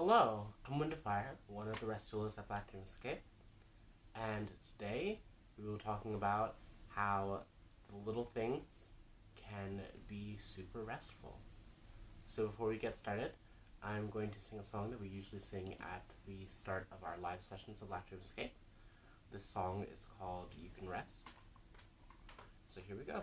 Hello, I'm Windafire, one of the rest at Black Escape, and today we will be talking about how the little things can be super restful. So before we get started, I'm going to sing a song that we usually sing at the start of our live sessions of Black Escape. This song is called You Can Rest. So here we go.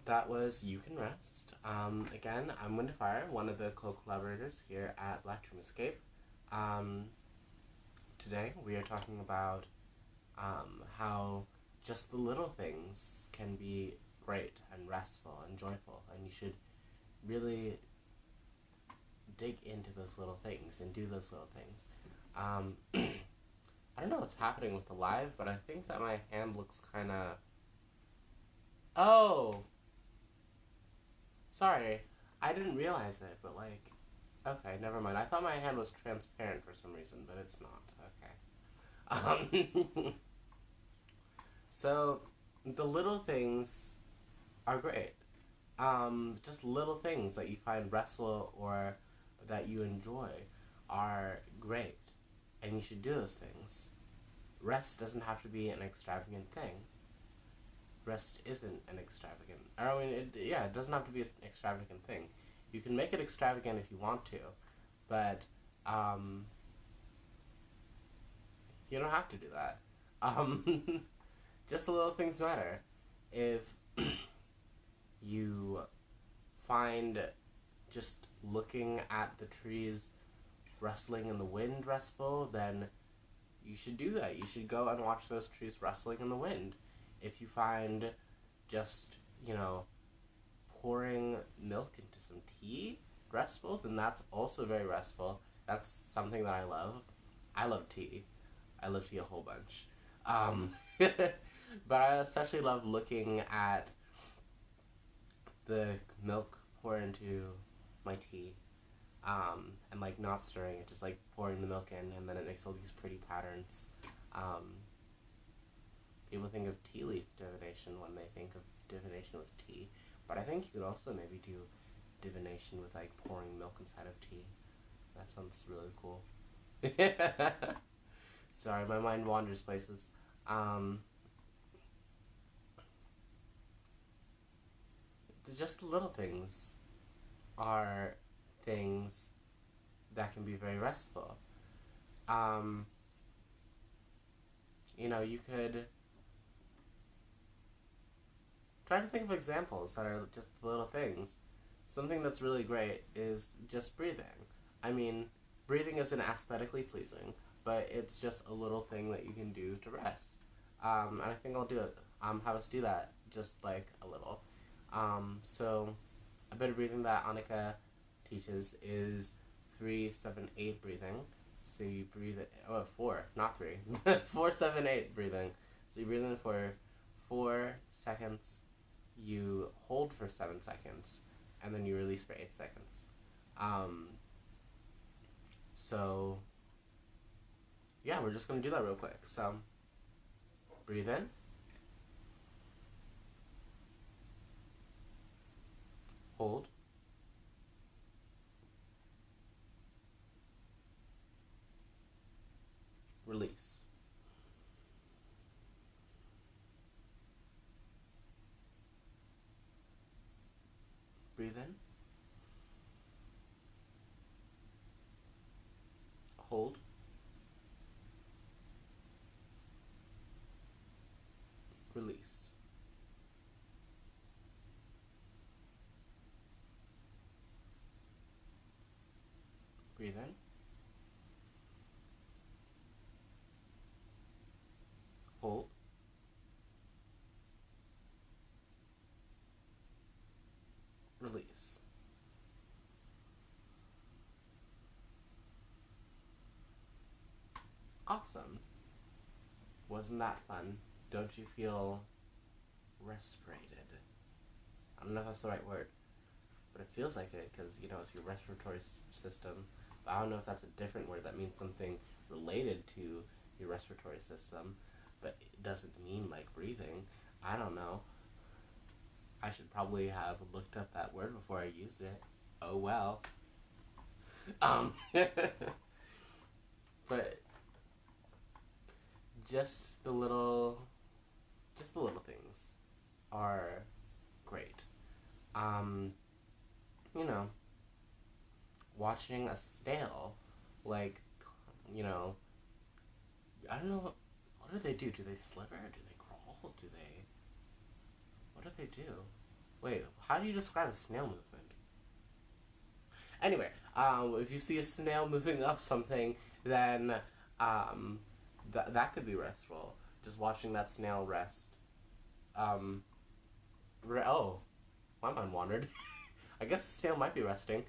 That was You Can Rest. Again, I'm Windafire, one of the co-collaborators here at Black Escape. Today we are talking about how just the little things can be great and restful and joyful, and you should really dig into those little things and do those little things. I don't know what's happening with the live, but I think that my hand looks kind of... Oh! Sorry, I didn't realize it, but like, okay, never mind. I thought my hand was transparent for some reason, but it's not. Okay. So, the little things are great. Just little things that you find restful or that you enjoy are great, and you should do those things. Rest doesn't have to be an extravagant thing. Rest isn't an extravagant... it doesn't have to be an extravagant thing. You can make it extravagant if you want to, but, you don't have to do that. Just the little things matter. If you find just looking at the trees rustling in the wind restful, then you should do that. You should go and watch those trees rustling in the wind. If you find just, pouring milk into some tea restful, then that's also very restful. That's something that I love. I love tea. I love tea a whole bunch. But I especially love looking at the milk pour into my tea, and like not stirring it, just like pouring the milk in, and then it makes all these pretty patterns. Um, People think of tea leaf divination when they think of divination with tea, but I think you could also maybe do divination with like pouring milk inside of tea. That sounds really cool. Sorry, my mind wanders places. Um, just the little things are things that can be very restful. Um, you could try to think of examples that are just little things. Something that's really great is just breathing. I mean, breathing isn't aesthetically pleasing, but it's just a little thing that you can do to rest. And I think I'll do it. Have us do that, just like a little. So a bit of breathing that Annika teaches is 3-7-8 breathing. So you breathe it, 4, not 3. 4-7-8 breathing. So you breathe in for 4 seconds, you hold for 7 seconds, and then you release for 8 seconds. So yeah, we're just gonna do that real quick. So breathe in, hold, release. Breathe in, hold, release. Breathe in, hold, release. Awesome. Wasn't that fun? Don't you feel respirated? I don't know if that's the right word, but it feels like it because, it's your respiratory system. But I don't know if that's a different word that means something related to your respiratory system, but it doesn't mean like breathing. I don't know. I should probably have looked up that word before I used it. Oh well. Um, but just the little, just the little things are great. Um, you know, watching a snail, like, you know, I don't know what do they do? Do they slither? Do they crawl? What do they do? Wait, how do you describe a snail movement? Anyway, if you see a snail moving up something, then um, that could be restful. Just watching that snail rest. Um, oh, my mind wandered. I guess the snail might be resting. It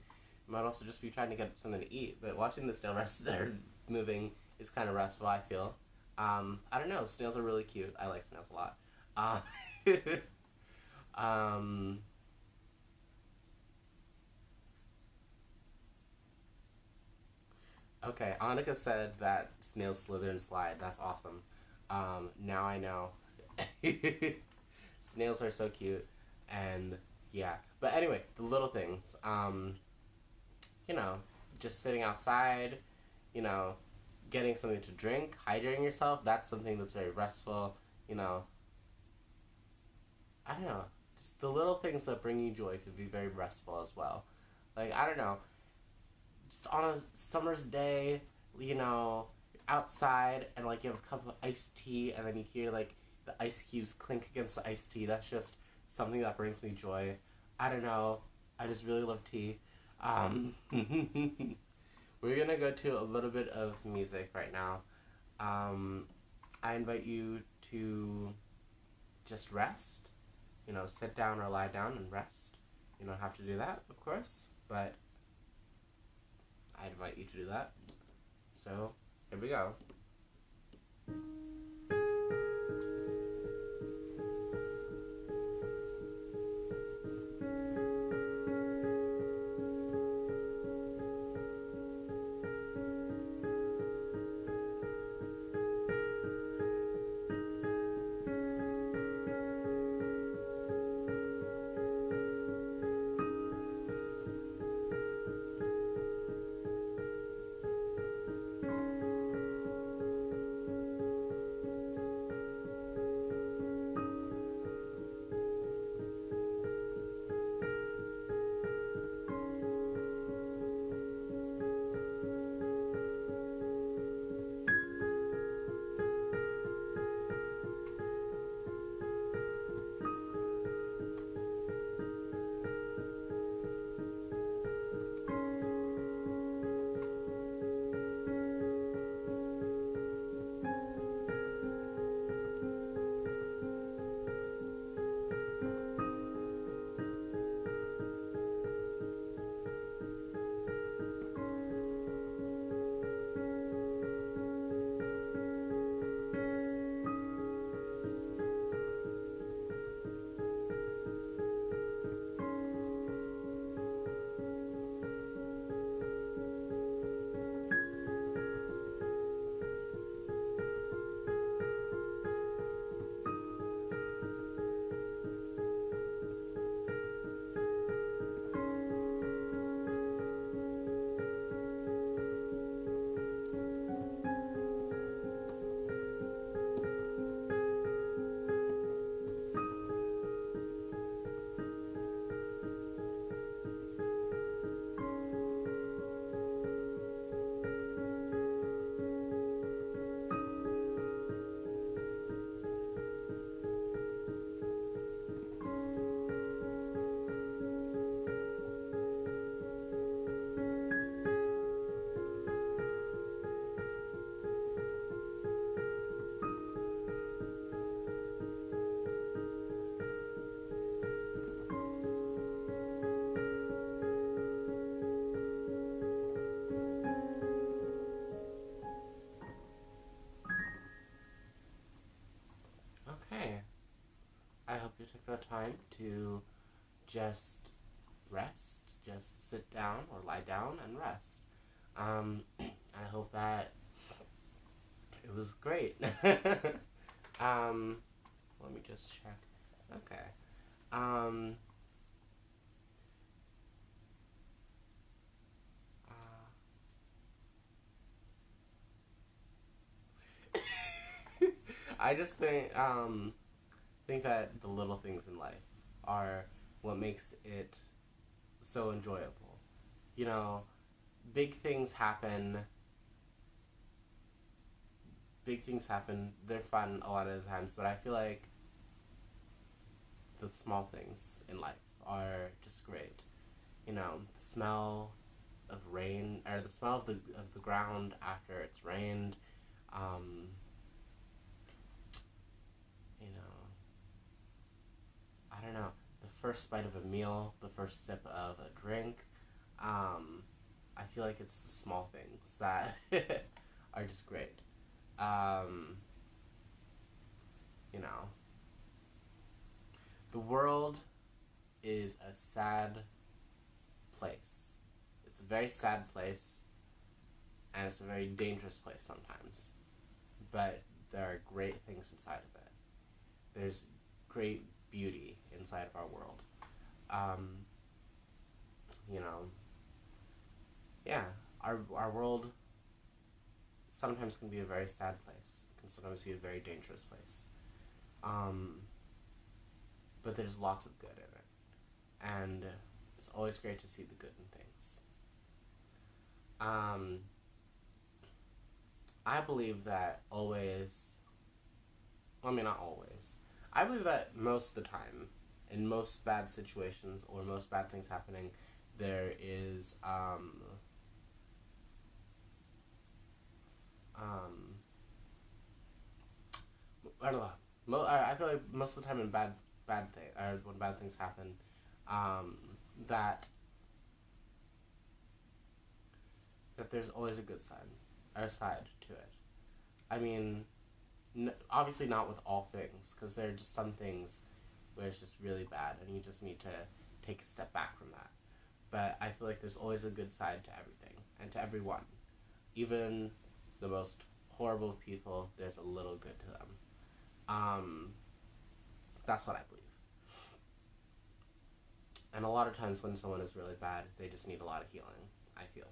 might also just be trying to get something to eat. But watching the snail rest there moving is kind of restful, I feel. I don't know. Snails are really cute. I like snails a lot. Um, okay, Annika said that snails slither and slide. That's awesome. Now I know. Snails are so cute. And yeah. But anyway, the little things. You know, just sitting outside, you know, getting something to drink, hydrating yourself, that's something that's very restful. You know, I don't know. Just the little things that bring you joy could be very restful as well. Like, I don't know, just on a summer's day, outside and like you have a cup of iced tea and then you hear like the ice cubes clink against the iced tea. That's just something that brings me joy. I don't know. I just really love tea. Um, we're gonna go to a little bit of music right now. Um, I invite you to just rest. Sit down or lie down and rest. You don't have to do that, of course, but I invite you to do that. So, here we go. to take the time to just rest, just sit down or lie down and rest. I hope that it was great. Let me just check. Okay. Um, I just think that the little things in life are what makes it so enjoyable. You know, big things happen. Big things happen. They're fun a lot of the times, but I feel like the small things in life are just great. You know, the smell of rain, or the smell of the ground after it's rained. Um, you know, I don't know. The first bite of a meal, the first sip of a drink. Um, I feel like it's the small things that are just great. Um, you know, the world is a sad place. It's a very sad place, and it's a very dangerous place sometimes. But there are great things inside of it. There's great beauty inside of our world. Um, you know, yeah, our world sometimes can be a very sad place. It can sometimes be a very dangerous place. Um, but there's lots of good in it, and it's always great to see the good in things. Um, I believe that always, well, I mean, not always. I believe that most of the time, in most bad situations or most bad things happening, there is, um, I don't know. I feel like most of the time in bad thing, or when bad things happen, um, that that there's always a good side or side to it. I mean, obviously not with all things, because there are just some things where it's just really bad, and you just need to take a step back from that. But I feel like there's always a good side to everything and to everyone. Even the most horrible people, there's a little good to them. Um, that's what I believe. And a lot of times when someone is really bad, they just need a lot of healing, I feel.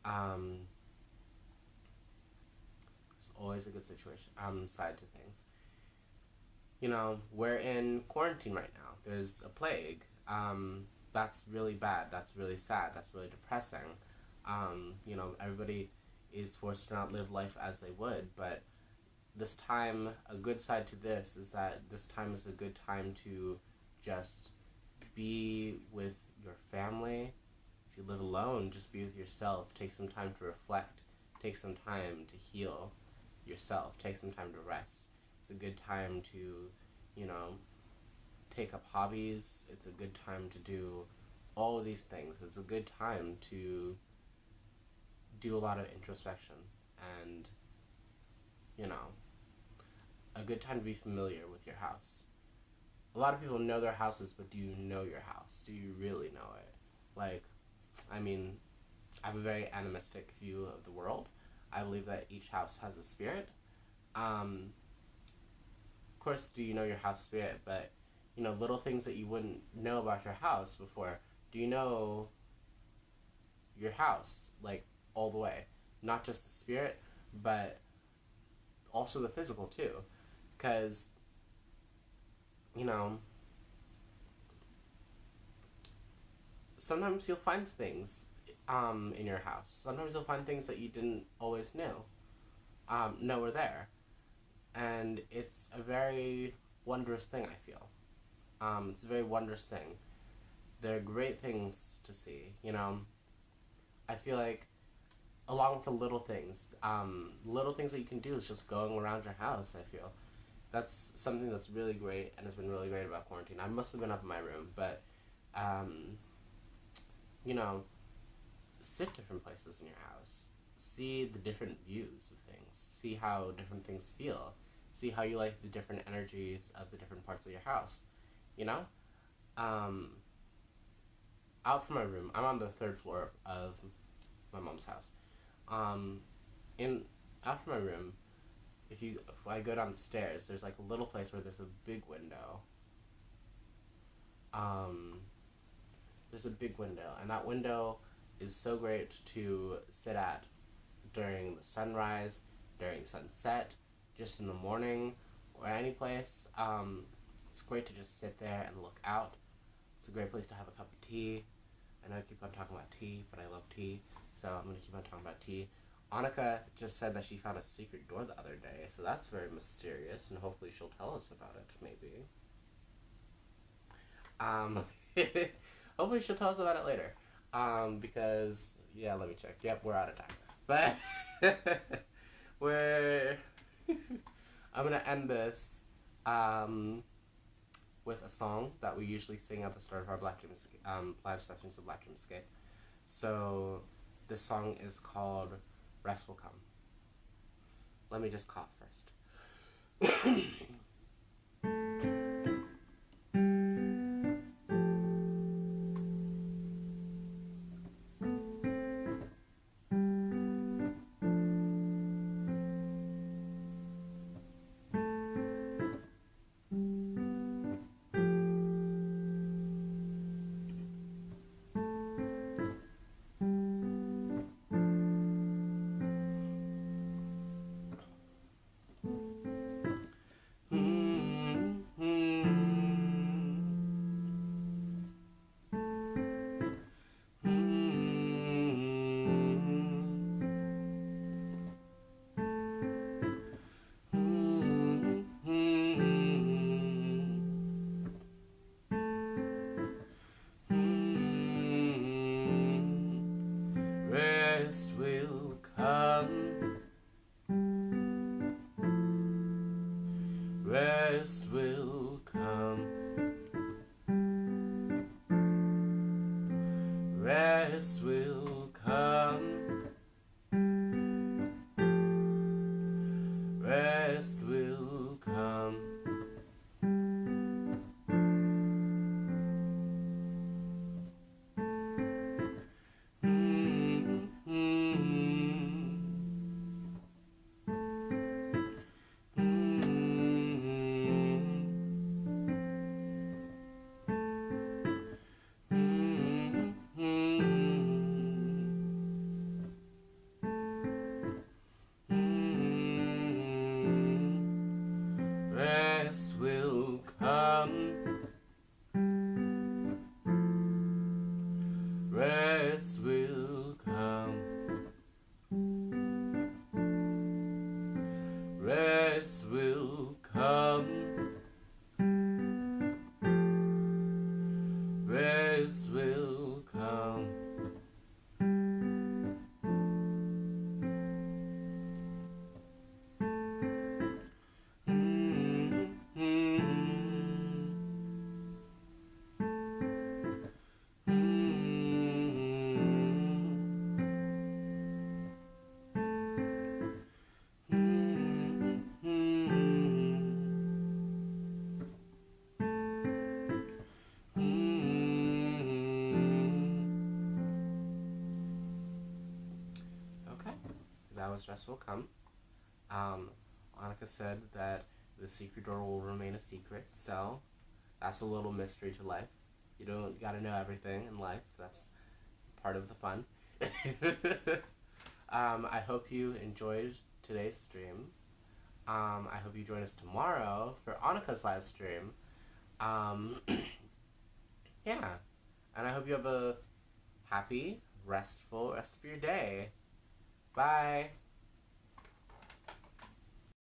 Um, it's always a good situation, side to things. You know, we're in quarantine right now. There's a plague. That's really bad. That's really sad. That's really depressing. You know, everybody is forced to not live life as they would, but this time, a good side to this is that this time is a good time to just be with your family. If you live alone, just be with yourself. Take some time to reflect. Take some time to heal yourself. Take some time to rest. It's a good time to, you know, take up hobbies. It's a good time to do all of these things. It's a good time to do a lot of introspection and, you know, a good time to be familiar with your house. A lot of people know their houses, but do you know your house? Do you really know it? Like, I mean, I have a very animistic view of the world. I believe that each house has a spirit. Of course, do you know your house spirit? But, you know, little things that you wouldn't know about your house before. Do you know your house, like, all the way? Not just the spirit, but also the physical, too. Because, you know, sometimes you'll find things in your house. Sometimes you'll find things that you didn't always know were there. And it's a very wondrous thing, I feel. It's a very wondrous thing. They're great things to see, you know. I feel like, along with the little things that you can do is just going around your house, I feel. That's something that's really great and has been really great about quarantine. I must have been up in my room, but, um, you know, sit different places in your house. See the different views of things. See how different things feel. see how you like the different energies of the different parts of your house. You know, um, out from my room, I'm on the third floor of my mom's house. Um, in out from my room, if I go down the stairs, there's like a little place where there's a big window. Um, there's a big window, and that window is so great to sit at during the sunrise, during sunset, just in the morning, or any place. It's great to just sit there and look out. It's a great place to have a cup of tea. I know I keep on talking about tea, but I love tea, so I'm going to keep on talking about tea. Annika just said that she found a secret door the other day, so that's very mysterious, and hopefully she'll tell us about it, maybe. Um, hopefully she'll tell us about it later. Because, yeah, let me check. Yep, we're out of time. But, we're, I'm going to end this, with a song that we usually sing at the start of our Black Dream live sessions of Black Dream Escape. So, this song is called Rest Will Come. Let me just cough first. Rest will come. Rest will come. Rest will come. Rest will come. Rest will come. Rest will come. Rest will come. Rest will come. Okay, that was Rest Will Come. Annika said that the secret door will remain a secret, so that's a little mystery to life. You don't gotta know everything in life. That's part of the fun. I hope you enjoyed today's stream. I hope you join us tomorrow for Annika's live stream. Yeah, and I hope you have a happy, restful rest of your day. Bye.